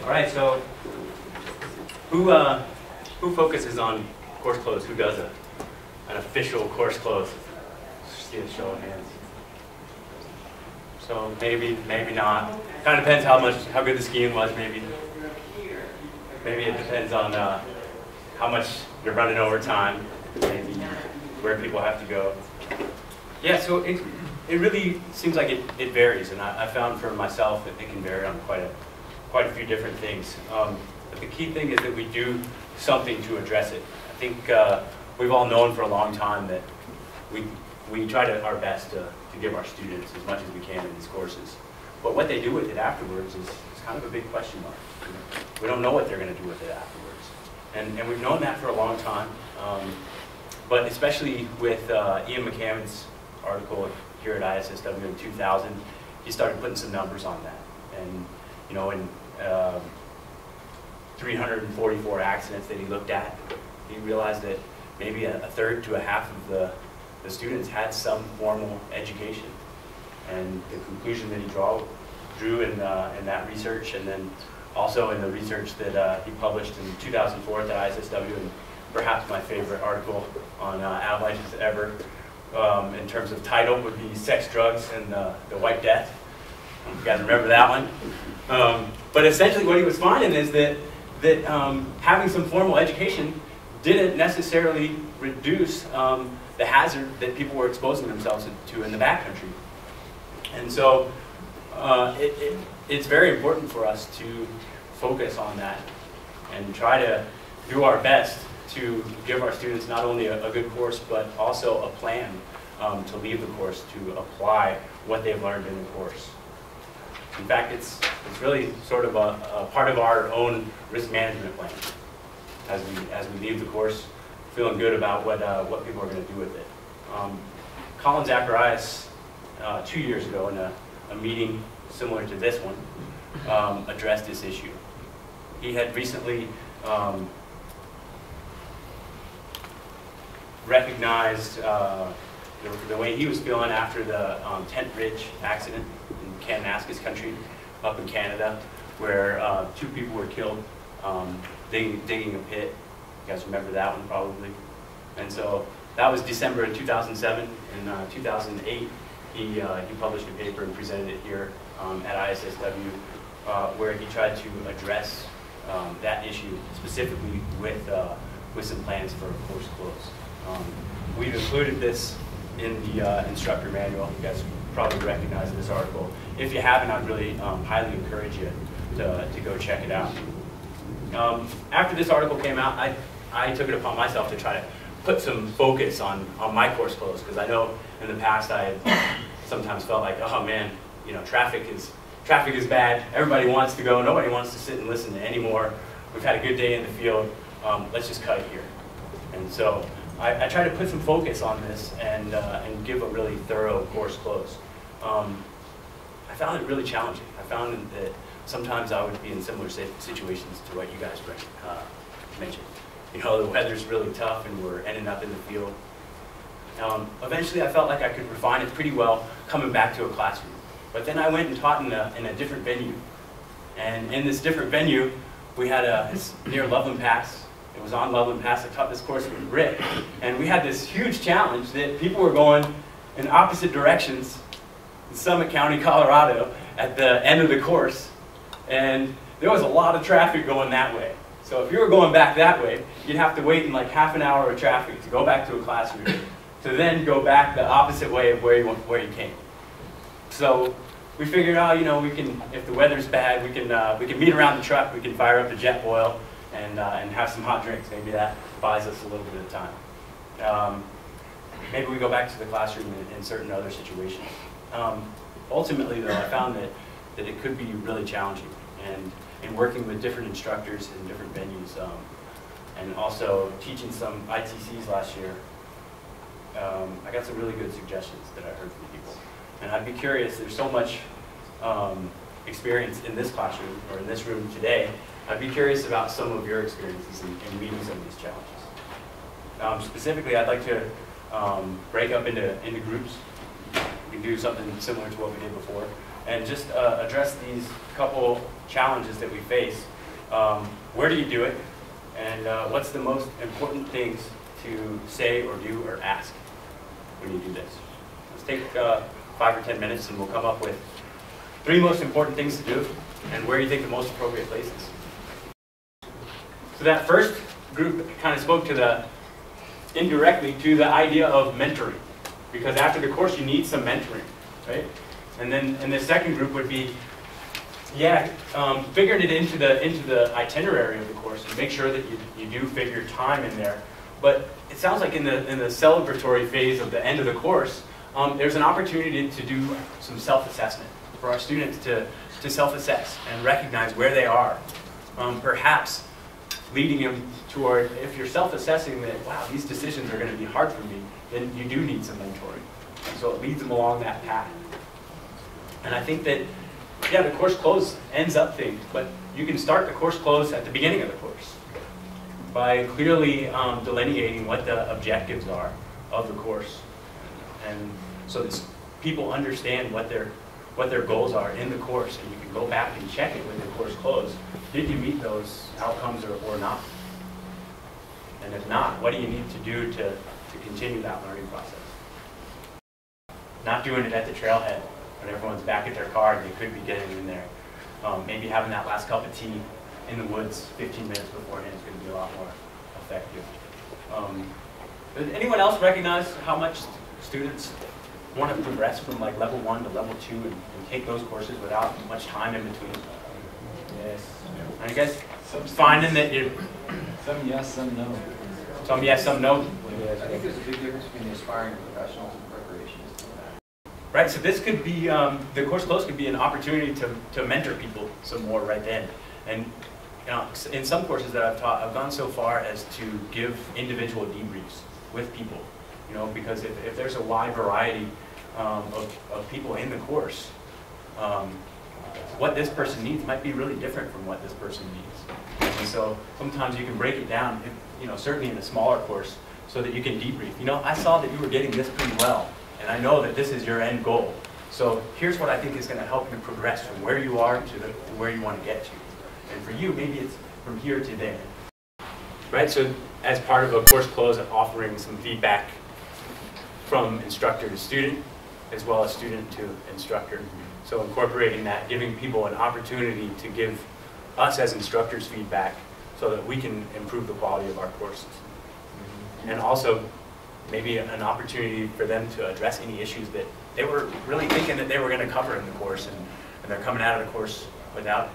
All right, so who focuses on course close? Who does an official course close? See a show of hands. So maybe not. Kind of depends how good the skiing was. Maybe it depends on how much you're running over time. Maybe where people have to go. Yeah, so it really seems like it varies, and I found for myself that it can vary on quite a few different things. But the key thing is that we do something to address it. I think we've all known for a long time that we try our best to give our students as much as we can in these courses. But what they do with it afterwards is kind of a big question mark. We don't know what they're going to do with it afterwards. And we've known that for a long time. But especially with Ian McCammon's article here at ISSW in 2000, he started putting some numbers on that. And you know, in 344 accidents that he looked at, he realized that maybe a third to a half of the students had some formal education. And the conclusion that he drew in that research, and then also in the research that he published in 2004 at ISSW, and perhaps my favorite article on avalanches ever, in terms of title, would be Sex, Drugs, and the White Death. You guys remember that one? But essentially what he was finding is that having some formal education didn't necessarily reduce the hazard that people were exposing themselves to in the backcountry. And so it's very important for us to focus on that and try to do our best to give our students not only a good course, but also a plan to leave the course, to apply what they've learned in the course. In fact, it's really sort of a part of our own risk management plan as we leave the course, feeling good about what people are going to do with it. Colin Zacharias, 2 years ago in a meeting similar to this one, addressed this issue. He had recently recognized the way he was feeling after the Tent Ridge accident in Kananaskis country up in Canada, where 2 people were killed digging a pit. You guys remember that one probably. And so that was December of 2007. In 2008, he published a paper and presented it here at ISSW, where he tried to address that issue specifically with some plans for a course close. We've included this in the instructor manual. You guys probably recognize this article. If you haven't, I'd really highly encourage you to go check it out. After this article came out, I took it upon myself to try to put some focus on my course close, because I know in the past I had sometimes felt like, oh man, you know, traffic is bad. Everybody wants to go. Nobody wants to sit and listen to anymore. We've had a good day in the field. Let's just cut it here. And so I try to put some focus on this and give a really thorough course close. I found it really challenging. I found that sometimes I would be in similar situations to what you guys mentioned. You know, the weather's really tough and we're ending up in the field. Eventually I felt like I could refine it pretty well coming back to a classroom. But then I went and taught in a different venue. And in this different venue, we had it's near Loveland Pass. It was on Loveland Pass. I taught this course with Rick. And we had this huge challenge that people were going in opposite directions in Summit County, Colorado, at the end of the course. And there was a lot of traffic going that way. So if you were going back that way, you'd have to wait in like half an hour of traffic to go back to a classroom, to then go back the opposite way of where you came. So we figured out, you know, we can, if the weather's bad, we can meet around the truck, we can fire up the Jetboil and have some hot drinks. Maybe that buys us a little bit of time. Maybe we go back to the classroom in certain other situations. Ultimately, though, I found that it could be really challenging, and in working with different instructors in different venues, and also teaching some ITCs last year, I got some really good suggestions that I heard from people. And I'd be curious, there's so much experience in this classroom, or in this room today, I'd be curious about some of your experiences in meeting some of these challenges. Specifically, I'd like to break up into groups. We can do something similar to what we did before. and just address these couple challenges that we face. Where do you do it? And what's the most important things to say or do or ask when you do this? Let's take 5 or 10 minutes and we'll come up with 3 most important things to do and where you think the most appropriate place is. So that first group kind of spoke to indirectly to the idea of mentoring, because after the course you need some mentoring, right? And the second group would be, figuring it into the itinerary of the course and make sure that you do fit your time in there. But it sounds like in the celebratory phase of the end of the course, there's an opportunity to do some self-assessment for our students to self-assess and recognize where they are. Perhaps leading them toward, if you're self-assessing that, wow, these decisions are going to be hard for me, then you do need some mentoring. And so it leads them along that path. And I think that, the course close ends up things, but you can start the course close at the beginning of the course by clearly delineating what the objectives are of the course. And so that people understand what their goals are in the course, and you can go back and check it when the course closed. Did you meet those outcomes or not? And if not, what do you need to do to continue that learning process? Not doing it at the trailhead when everyone's back at their car and they could be getting in there. Maybe having that last cup of tea in the woods 15 minutes beforehand is going to be a lot more effective. Does anyone else recognize how much students want to progress from like level 1 to level 2 and take those courses without much time in between? Yes. And I guess finding that you... Some yes, some no. Some yes, some no. I think there's a big difference between the aspiring professionals and preparations. Right, so this could be, the course close could be an opportunity to mentor people some more right then. And in some courses that I've taught, I've gone so far as to give individual debriefs with people. Because if there's a wide variety of people in the course, what this person needs might be really different from what this person needs. And so sometimes you can break it down, certainly in a smaller course, so that you can debrief. I saw that you were getting this pretty well, and I know that this is your end goal. So here's what I think is going to help you progress from where you are to where you want to get to. And for you, maybe it's from here to there. Right, so as part of a course close, I'm offering some feedback from instructor to student, as well as student to instructor. So incorporating that, giving people an opportunity to give us as instructors feedback so that we can improve the quality of our courses. And also maybe an opportunity for them to address any issues that they were really thinking that they were going to cover in the course, and they're coming out of the course without.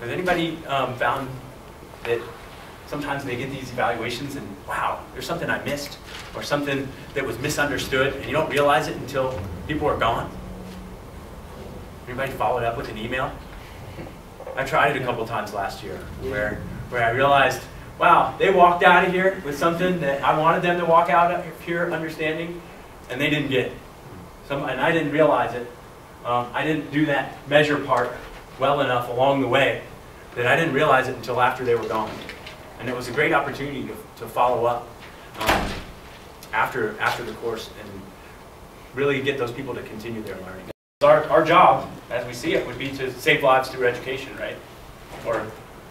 Has anybody found that sometimes they get these evaluations and, wow, there's something I missed, or something that was misunderstood, and you don't realize it until people are gone? Anybody followed up with an email? I tried it a couple times last year, where I realized, wow, they walked out of here with something that I wanted them to walk out of here understanding, and they didn't get it. And I didn't realize it. I didn't do that measure part well enough along the way that I didn't realize it until after they were gone. And it was a great opportunity to follow up after the course and really get those people to continue their learning. Our job, as we see it, would be to save lives through education, right? Or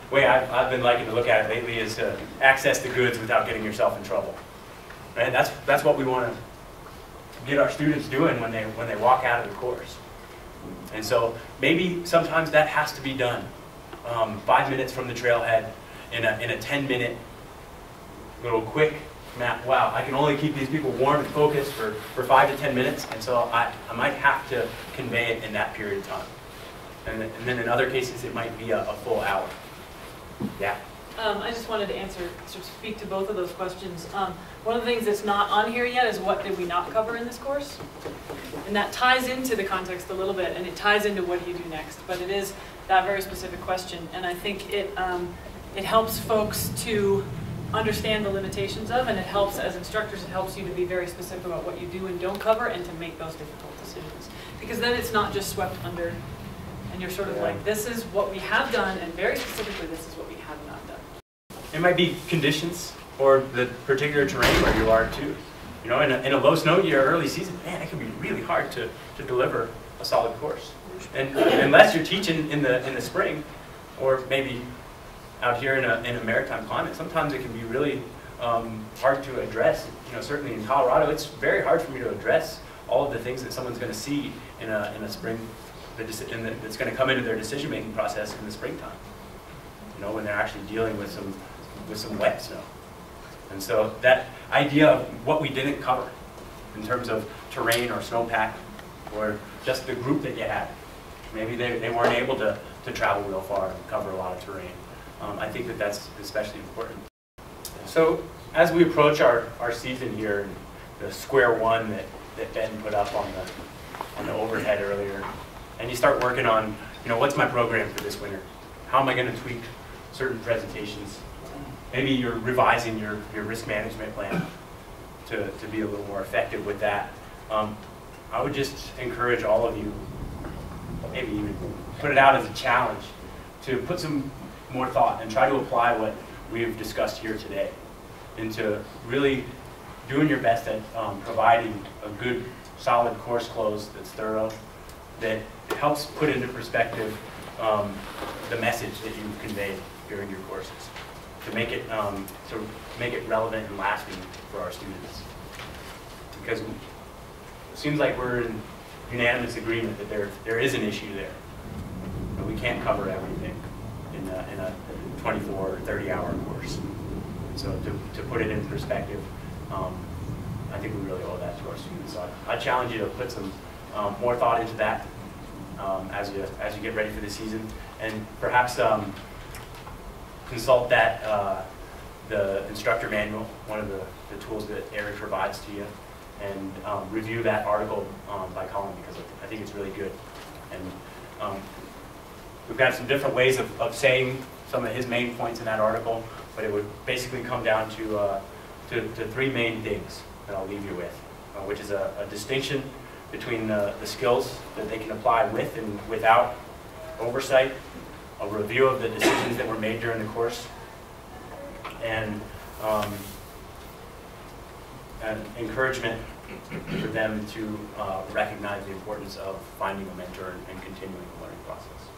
the way I've been liking to look at it lately is to access the goods without getting yourself in trouble. Right? That's what we want to get our students doing when they walk out of the course. And so maybe sometimes that has to be done 5 minutes from the trailhead in a 10-minute little quick map. Wow, I can only keep these people warm and focused for 5 to 10 minutes, and so I might have to convey it in that period of time. And then in other cases, it might be a full hour. Yeah? I just wanted to speak to both of those questions. One of the things that's not on here yet is what did we not cover in this course? And that ties into the context a little bit, and it ties into what do you do next. But it is that very specific question, and I think it helps folks to understand the limitations of, and it helps, as instructors, it helps you to be very specific about what you do and don't cover and to make those difficult decisions. Because then it's not just swept under, and you're sort of like, this is what we have done, and very specifically, this is what we have not done. It might be conditions or the particular terrain where you are too. In a low snow year, early season, man, it can be really hard to deliver a solid course. And unless you're teaching in the spring, or maybe out here in a maritime climate, sometimes it can be really hard to address. You know, certainly in Colorado, it's very hard for me to address all of the things that someone's going to see in a spring, that's going to come into their decision-making process in the springtime. You know, when they're actually dealing with some wet snow. And so that idea of what we didn't cover in terms of terrain or snowpack, or just the group that you had. Maybe they weren't able to travel real far and cover a lot of terrain. I think that that's especially important. So as we approach our season here, and the square one that Ben put up on the overhead earlier, and you start working on, you know, what's my program for this winter? How am I going to tweak certain presentations? Maybe you're revising your risk management plan to be a little more effective with that. I would just encourage all of you, maybe even put it out as a challenge, to put some more thought and try to apply what we've discussed here today into really doing your best at providing a good, solid course close that's thorough, that helps put into perspective the message that you've conveyed during your courses, to make it relevant and lasting for our students. Because it seems like we're in unanimous agreement that there is an issue there. But we can't cover everything in a 24 or 30-hour course. So to put it in perspective, I think we really owe that to our students. So I challenge you to put some more thought into that as you get ready for the season, and perhaps consult that the instructor manual, one of the tools that Eric provides to you, and review that article by Colin, because I think it's really good. And we've got some different ways of saying some of his main points in that article, but it would basically come down to three main things that I'll leave you with, which is a distinction between the skills that they can apply with and without oversight, a review of the decisions that were made during the course, and an encouragement for them to recognize the importance of finding a mentor and continuing the learning process.